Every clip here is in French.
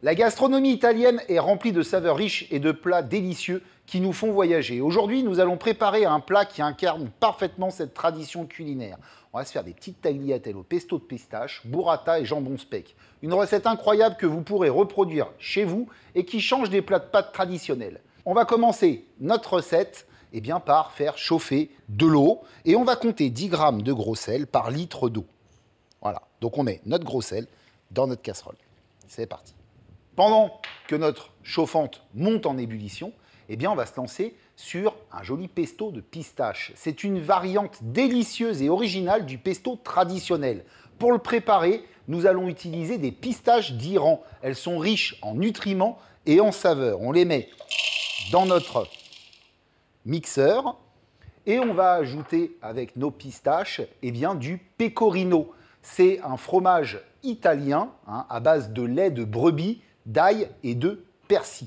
La gastronomie italienne est remplie de saveurs riches et de plats délicieux qui nous font voyager. Aujourd'hui, nous allons préparer un plat qui incarne parfaitement cette tradition culinaire. On va se faire des petites tagliatelles au pesto de pistache, burrata et jambon speck. Une recette incroyable que vous pourrez reproduire chez vous et qui change des plats de pâtes traditionnels. On va commencer notre recette par faire chauffer de l'eau et on va compter 10 g de gros sel par litre d'eau. Voilà, donc on met notre gros sel dans notre casserole. C'est parti. Pendant que notre chauffante monte en ébullition, on va se lancer sur un joli pesto de pistache. C'est une variante délicieuse et originale du pesto traditionnel. Pour le préparer, nous allons utiliser des pistaches d'Iran. Elles sont riches en nutriments et en saveurs. On les met dans notre mixeur et on va ajouter avec nos pistaches du pecorino. C'est un fromage italien à base de lait de brebis, d'ail et de persil.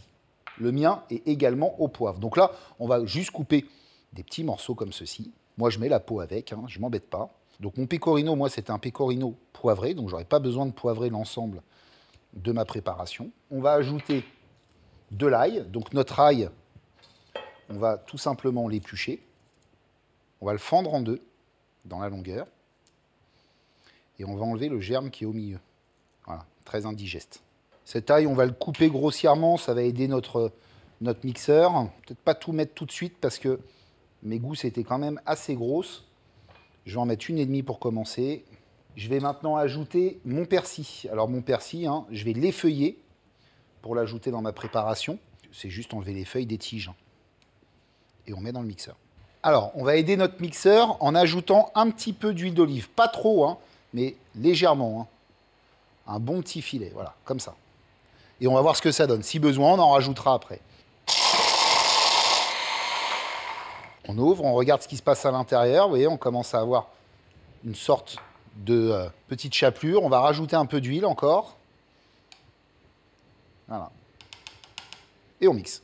Le mien est également au poivre. Donc là, on va juste couper des petits morceaux comme ceci. Moi, je mets la peau avec, je ne m'embête pas. Donc mon pecorino, moi, c'était un pecorino poivré, donc je n'aurai pas besoin de poivrer l'ensemble de ma préparation. On va ajouter de l'ail. Donc notre ail, on va tout simplement l'éplucher. On va le fendre en deux dans la longueur. Et on va enlever le germe qui est au milieu. Voilà, très indigeste. Cet ail, on va le couper grossièrement, ça va aider notre mixeur. Peut-être pas tout mettre tout de suite parce que mes gousses étaient quand même assez grosses. Je vais en mettre 1,5 pour commencer. Je vais maintenant ajouter mon persil. Alors mon persil, je vais l'effeuiller pour l'ajouter dans ma préparation. C'est juste enlever les feuilles des tiges. Et on met dans le mixeur. Alors, on va aider notre mixeur en ajoutant un petit peu d'huile d'olive. Pas trop, mais légèrement. Un bon petit filet, voilà, comme ça. Et on va voir ce que ça donne. Si besoin, on en rajoutera après. On ouvre, on regarde ce qui se passe à l'intérieur. Vous voyez, on commence à avoir une sorte de petite chapelure. On va rajouter un peu d'huile encore. Voilà. Et on mixe.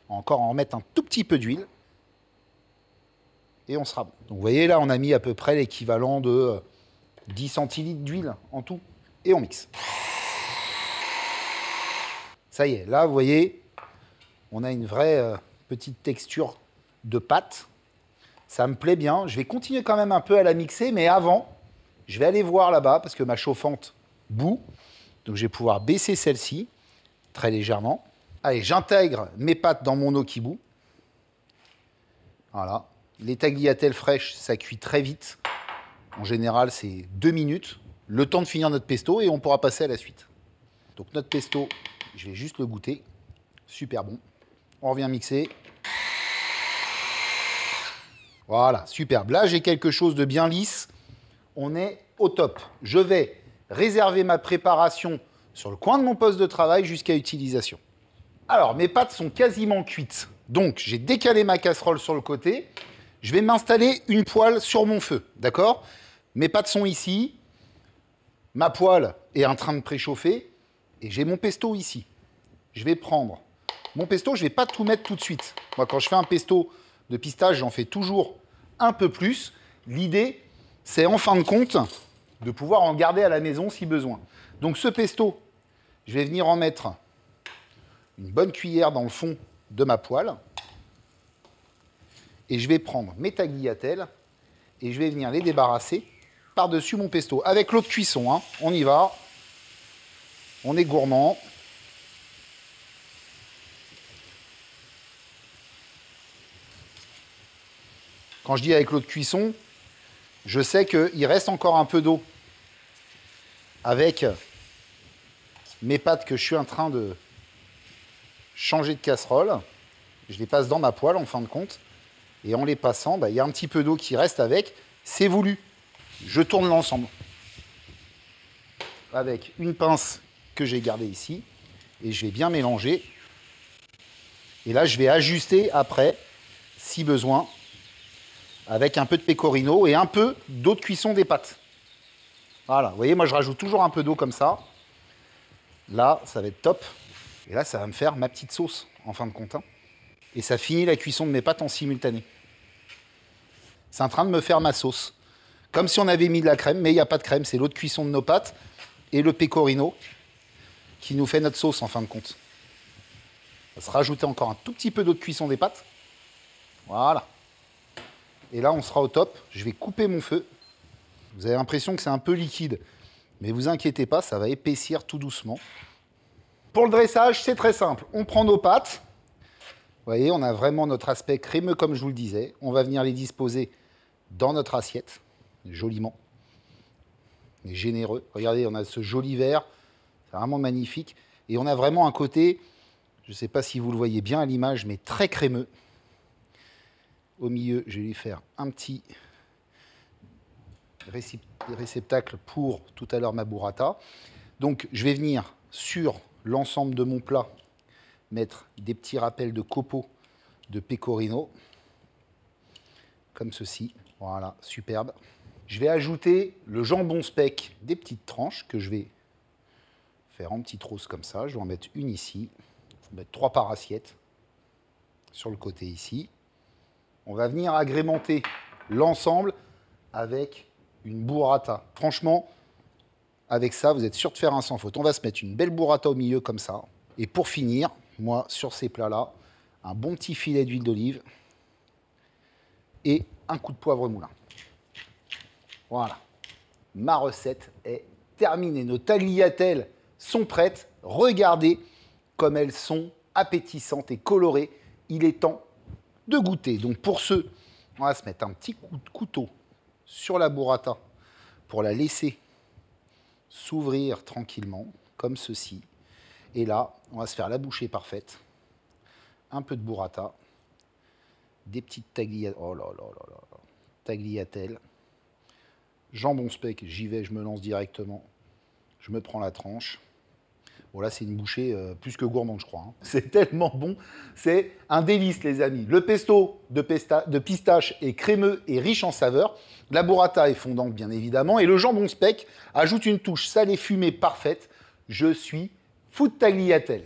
On va encore en remettre un tout petit peu d'huile. Et on sera bon. Donc vous voyez, là, on a mis à peu près l'équivalent de 10 centilitres d'huile en tout. Et on mixe. Ça y est, là, vous voyez, on a une vraie petite texture de pâte. Ça me plaît bien. Je vais continuer quand même un peu à la mixer, mais avant, je vais aller voir là-bas, parce que ma chauffante bout. Donc je vais pouvoir baisser celle-ci, très légèrement. Allez, j'intègre mes pâtes dans mon eau qui bout. Voilà. Les tagliatelles fraîches, ça cuit très vite. En général, c'est 2 minutes. Le temps de finir notre pesto et on pourra passer à la suite. Donc notre pesto, je vais juste le goûter. Super bon. On revient mixer. Voilà, superbe. Là, j'ai quelque chose de bien lisse. On est au top. Je vais réserver ma préparation sur le coin de mon poste de travail jusqu'à utilisation. Alors, mes pâtes sont quasiment cuites. Donc, j'ai décalé ma casserole sur le côté. Je vais m'installer une poêle sur mon feu, d'accord? Mes pâtes sont ici. Ma poêle est en train de préchauffer. Et j'ai mon pesto ici. Je vais prendre mon pesto. Je ne vais pas tout mettre tout de suite. Moi, quand je fais un pesto de pistache, j'en fais toujours un peu plus. L'idée, c'est en fin de compte de pouvoir en garder à la maison si besoin. Donc, ce pesto, je vais venir en mettre une bonne cuillère dans le fond de ma poêle. Et je vais prendre mes tagliatelles et je vais venir les débarrasser par-dessus mon pesto. Avec l'eau de cuisson, on y va. On est gourmand. Quand je dis avec l'eau de cuisson, je sais qu'il reste encore un peu d'eau avec mes pâtes que je suis en train de changer de casserole. Je les passe dans ma poêle en fin de compte. Et en les passant, il y a un petit peu d'eau qui reste avec. C'est voulu. Je tourne l'ensemble avec une pince que j'ai gardée ici. Et je vais bien mélanger. Et là, je vais ajuster après, si besoin, avec un peu de pecorino et un peu d'eau de cuisson des pâtes. Voilà, vous voyez, moi, je rajoute toujours un peu d'eau comme ça. Là, ça va être top. Et là, ça va me faire ma petite sauce, en fin de compte. Et ça finit la cuisson de mes pâtes en simultané. C'est en train de me faire ma sauce. comme si on avait mis de la crème, mais il n'y a pas de crème, c'est l'eau de cuisson de nos pâtes et le pecorino qui nous fait notre sauce en fin de compte. On va se rajouter encore un tout petit peu d'eau de cuisson des pâtes. Voilà. Et là, on sera au top. Je vais couper mon feu. Vous avez l'impression que c'est un peu liquide, mais vous inquiétez pas, ça va épaissir tout doucement. Pour le dressage, c'est très simple. On prend nos pâtes. Vous voyez, on a vraiment notre aspect crémeux, comme je vous le disais. On va venir les disposer dans notre assiette, joliment. On est généreux. Regardez, on a ce joli vert. C'est vraiment magnifique. Et on a vraiment un côté, je ne sais pas si vous le voyez bien à l'image, mais très crémeux. Au milieu, je vais lui faire un petit réceptacle pour tout à l'heure ma burrata. Donc, je vais venir sur l'ensemble de mon plat mettre des petits rappels de copeaux de pecorino, comme ceci. Voilà, superbe. Je vais ajouter le jambon speck, des petites tranches que je vais faire en petites roses comme ça. Je vais en mettre une ici. Je vais mettre 3 par assiette sur le côté ici. On va venir agrémenter l'ensemble avec une burrata. Franchement, avec ça, vous êtes sûr de faire un sans faute. On va se mettre une belle burrata au milieu comme ça. Et pour finir, moi, sur ces plats-là, un bon petit filet d'huile d'olive et un coup de poivre moulin. Voilà. Ma recette est terminée. Nos tagliatelles sont prêtes. Regardez comme elles sont appétissantes et colorées. Il est temps de goûter. Donc pour ce, on va se mettre un petit coup de couteau sur la burrata pour la laisser s'ouvrir tranquillement, comme ceci. Et là, on va se faire la bouchée parfaite. Un peu de burrata, des petites tagliatelles, oh là là là là, tagliatelles, jambon speck, j'y vais, je me lance directement. Je me prends la tranche. Bon là, c'est une bouchée plus que gourmande, je crois. Hein. C'est tellement bon, c'est un délice, les amis. Le pesto de pistache est crémeux et riche en saveurs. La burrata est fondante, bien évidemment. Et le jambon speck ajoute une touche salée fumée parfaite. Je suis fou de tagliatelle.